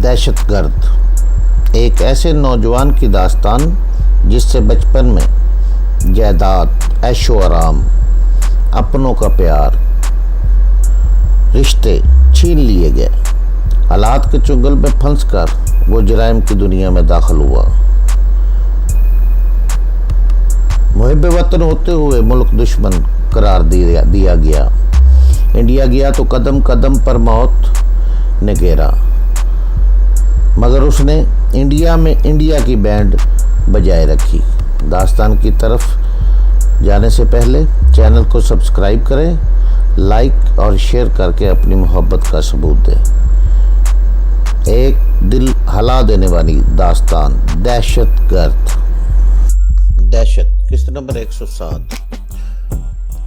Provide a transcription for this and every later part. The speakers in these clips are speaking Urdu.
دہشت گرد ایک ایسے نوجوان کی داستان جس سے بچپن میں جائیداد، عیش و آرام، اپنوں کا پیار، رشتے چھین لیے گئے۔ حالات کے چنگل میں پھنس کر وہ جرائم کی دنیا میں داخل ہوا۔ محب وطن ہوتے ہوئے ملک دشمن قرار دیا گیا۔ انڈیا گیا تو قدم قدم پر موت نے گھیرا، مگر اس نے انڈیا میں انڈیا کی بینڈ بجائے رکھی۔ داستان کی طرف جانے سے پہلے چینل کو سبسکرائب کریں، لائک اور شیئر کر کے اپنی محبت کا ثبوت دیں۔ ایک دل ہلا دینے والی داستان، دہشت گرد۔ دہشت قسط نمبر 107۔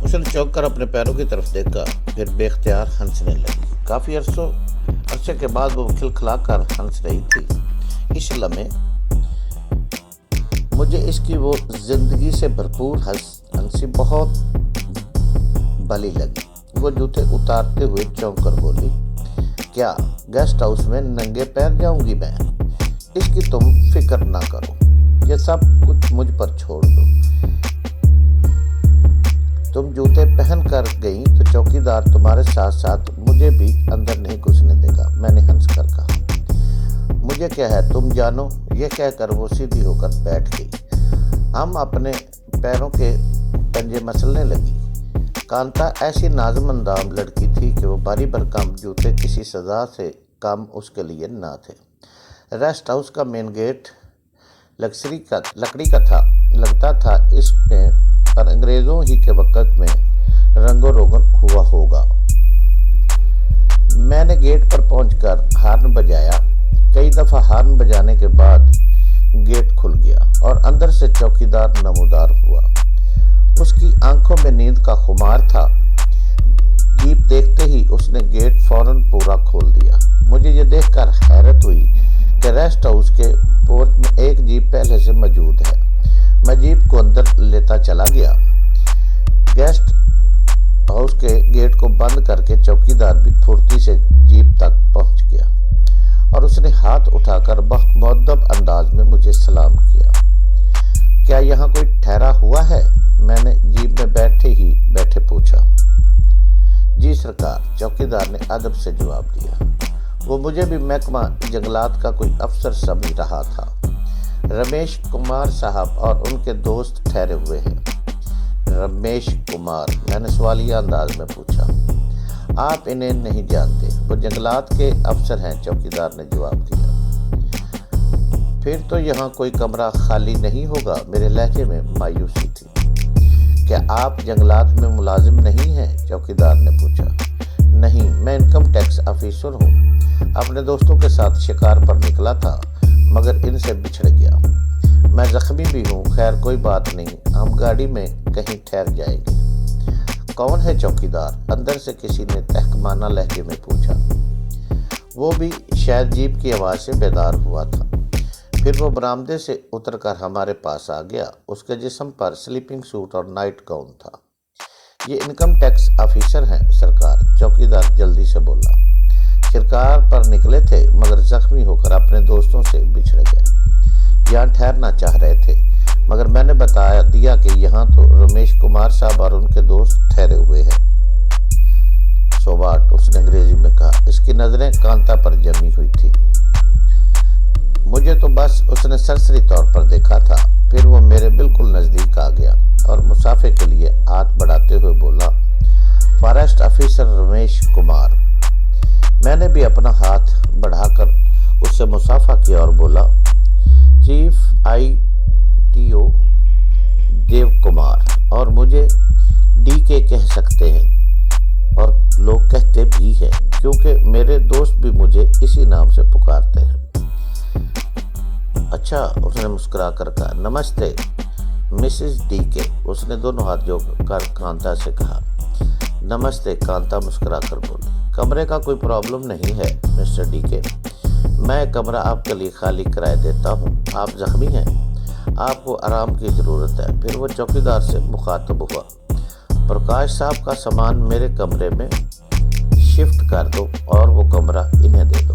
اس نے چونک کر اپنے پیروں کی طرف دیکھا، پھر بے اختیار ہنسنے لگی۔ کافی عرصے کے بعد وہ کھلکھلا کر ہنس رہی تھی۔ اس لمحے مجھے اس کی وہ زندگی سے بھرپور ہنسی بہت بھلی لگی۔ وہ جوتے اتارتے ہوئے چونک کر بولی، کیا گیسٹ ہاؤس میں ننگے پیر جاؤں گی میں؟ اس کی تم فکر نہ کرو، یہ سب کچھ مجھ پر چھوڑ دو۔ تم جوتے پہن کر گئی تو چوکیدار تمہارے ساتھ ساتھ مجھے بھی اندر نہیں گھسنے دے گا، میں نے ہنس کر کہا۔ مجھے کیا ہے، تم جانو، یہ کہہ کر وہ سیدھی ہو کر بیٹھ گئی۔ ہم اپنے پیروں کے پنجے مسلنے لگی۔ کانتا ایسی نازم اندام لڑکی تھی کہ وہ بھاری بھرکم جوتے کسی سزا سے کم اس کے لیے نہ تھے۔ ریسٹ ہاؤس کا مین گیٹ لکڑی کا تھا، لگتا تھا اس میں پر انگریزوں ہی کے وقت میں رنگ و روگن ہوا ہوگا۔ میں نے گیٹ پر پہنچ کر ہارن بجایا۔ کئی دفعہ ہارن بجانے کے بعد گیٹ کھل گیا اور اندر سے چوکیدار نمودار ہوا۔ اس کی آنکھوں میں نیند کا خمار تھا۔ جیپ دیکھتے ہی اس نے گیٹ فوراً پورا کھول دیا۔ مجھے یہ دیکھ کر حیرت ہوئی کہ ریسٹ ہاؤس کے پورچ میں ایک جیپ پہلے سے موجود ہے۔ میں جیپ کو اندر لیتا چلا گیا۔ گیسٹ ہاؤس کے گیٹ کو بند کر کے چوکیدار بھی پھرتی سے جیپ تک پہنچ گیا اور اس نے ہاتھ اٹھا کر بہت مؤدب انداز میں مجھے سلام کیا۔ کیا یہاں کوئی ٹھہرا ہوا ہے؟ میں نے جیپ میں بیٹھے پوچھا۔ جی سرکار، چوکیدار نے ادب سے جواب دیا۔ وہ مجھے بھی محکمہ جنگلات کا کوئی افسر سمجھ رہا تھا۔ رمیش کمار صاحب اور ان کے دوست ٹھہرے ہوئے ہیں۔ رمیش کمار؟ میں نے سوالیہ انداز میں پوچھا۔ آپ انہیں نہیں جانتے، وہ جنگلات کے افسر ہیں، چوکیدار نے جواب دیا۔ پھر تو یہاں کوئی کمرہ خالی نہیں ہوگا، میرے لہجے میں مایوسی تھی۔ کیا آپ جنگلات میں ملازم نہیں ہیں؟ چوکیدار نے پوچھا۔ نہیں، میں انکم ٹیکس آفیسر ہوں۔ اپنے دوستوں کے ساتھ شکار پر نکلا تھا مگر ان سے بچھڑ گیا۔ میں زخمی بھی ہوں، خیر کوئی بات نہیں، ہم گاڑی میں کہیں ٹھہر جائیں گے۔ کون ہے چوکیدار؟ اندر سے کسی نے تحقیرانہ لہجے میں پوچھا۔ وہ بھی شاید جیپ کی آواز سے بیدار ہوا تھا۔ پھر وہ برآمدے سے اتر کر ہمارے پاس آ گیا۔ اس کے جسم پر سلیپنگ سوٹ اور نائٹ گاؤن تھا۔ یہ انکم ٹیکس آفیسر ہیں سرکار، چوکیدار جلدی سے بولا۔ شکار پر نکلے تھے مگر زخمی ہو کر اپنے دوستوں سے بچھڑ گئے۔ یہاں ٹھہرنا چاہ رہے تھے مگر میں نے بتا دیا کہ یہاں تو رمیش کمار صاحب اور ان کے دوست ٹھہرے ہوئے ہیں۔ So what? اس نے انگریزی میں کہا۔ اس کی نظریں کانتا پر جمی ہوئی تھی۔ مجھے تو بس اس نے سرسری طور پر دیکھا تھا۔ پھر وہ میرے بالکل نزدیک آ گیا اور مسافے کے لیے ہاتھ بڑھاتے ہوئے بولا، فارسٹ آفیسر رمیش کمار۔ میں نے بھی اپنا ہاتھ بڑھا کر اس سے مصافحہ کیا اور بولا، چیف ITO دیو کمار، اور مجھے DK کہہ سکتے ہیں اور لوگ کہتے بھی ہیں کیونکہ میرے دوست بھی مجھے اسی نام سے پکارتے ہیں۔ اچھا، اس نے مسکرا کر کہا۔ نمستے مسز DK، اس نے دونوں ہاتھ جوڑ کر کانتا سے کہا۔ نمستے، کانتا مسکرا کر بولی۔ کمرے کا کوئی پرابلم نہیں ہے مسٹر DK، میں کمرہ آپ کے لیے خالی کرائے دیتا ہوں۔ آپ زخمی ہیں، آپ کو آرام کی ضرورت ہے۔ پھر وہ چوکیدار سے مخاطب ہوا۔ پرکاش صاحب کا سامان میرے کمرے میں شفٹ کر دو اور وہ کمرہ انہیں دے دو۔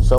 100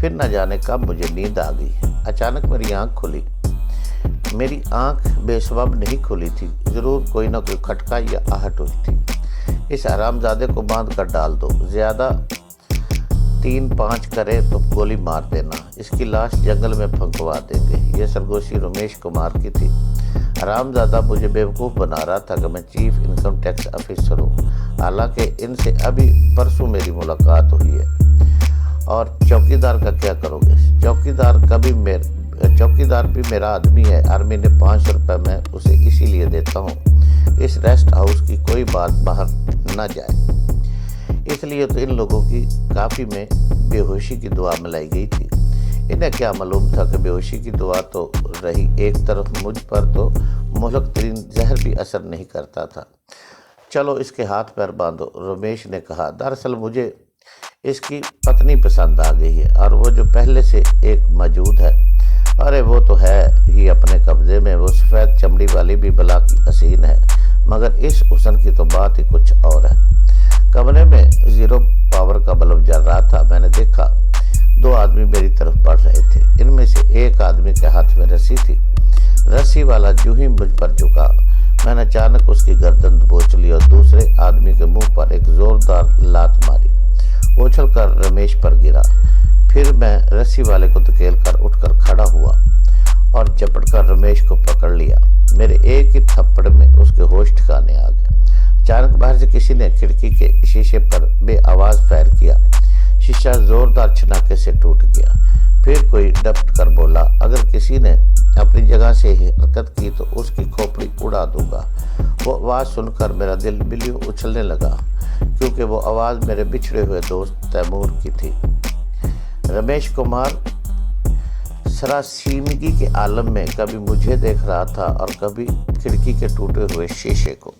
پھر نہ جانے کب مجھے نیند آ گئی۔ اچانک میری آنکھ کھلی۔ میری آنکھ بے سبب نہیں کھلی تھی، ضرور کوئی نہ کوئی کھٹکا یا آہٹ ہوئی تھی۔ اس حرامزادے کو باندھ کر ڈال دو، زیادہ 3-5 کرے تو گولی مار دینا، اس کی لاش جنگل میں پھنکوا دیں گے۔ یہ سرگوشی رمیش کمار کی تھی۔ حرامزادہ مجھے بیوقوف بنا رہا تھا کہ میں چیف انکم ٹیکس آفیسر ہوں، حالانکہ ان سے ابھی پرسوں میری ملاقات ہوئی ہے۔ اور چوکیدار کا کیا کرو گے؟ چوکیدار بھی میرا آدمی ہے، ہر مہینے 500 روپے میں اسے اسی لیے دیتا ہوں، اس ریسٹ ہاؤس کی کوئی بات باہر نہ جائے۔ اس لیے تو ان لوگوں کی کافی میں بے ہوشی کی دعا ملائی گئی تھی۔ انہیں کیا معلوم تھا کہ بے ہوشی کی دعا تو رہی ایک طرف، مجھ پر تو مہلک ترین زہر بھی اثر نہیں کرتا تھا۔ چلو اس کے ہاتھ پیر باندھو، رمیش نے کہا۔ دراصل مجھے اس کی پتنی پسند آ گئی ہے، اور وہ جو پہلے سے ایک موجود ہے، ارے وہ تو ہے ہی اپنے قبضے میں، وہ سفید چمڑی والی بھی بلا کی حسین ہے، مگر اس حسن کی تو بات ہی کچھ اور ہے۔ کمرے میں 0 پاور کا بلب جل رہا تھا۔ میں نے دیکھا 2 آدمی میری طرف بڑھ رہے تھے، ان میں سے ایک آدمی کے ہاتھ میں رسی تھی۔ رسی والا جو ہی مجھ پر جھکا، میں نے اچانک اس کی گردن دبوچ لی اور دوسرے آدمی کے منہ پر ایک زوردار لات ماری، اچھل کر رمیش پر گرا۔ پھر میں رسی والے کو دھکیل کر اٹھ کر کھڑا ہوا اور چپٹ کر رمیش کو پکڑ لیا۔ میرے ایک ہی تھپڑ میں اس کے ہوش ٹھکانے آ گئے۔ اچانک باہر سے کسی نے کھڑکی کے شیشے پر بے آواز فائر کیا، شیشہ زوردار چھناکے سے ٹوٹ گیا۔ پھر کوئی ڈپٹ کر بولا، اگر کسی نے اپنی جگہ سے حرکت کی تو اس کی کھوپڑی اڑا دوں گا۔ وہ آواز سن کر میرا دل بلیوں اچھلنے لگا، کیونکہ وہ آواز میرے بچھڑے ہوئے دوست تیمور کی تھی۔ رمیش کمار سراسیمگی کے عالم میں کبھی مجھے دیکھ رہا تھا اور کبھی کھڑکی کے ٹوٹے ہوئے شیشے کو۔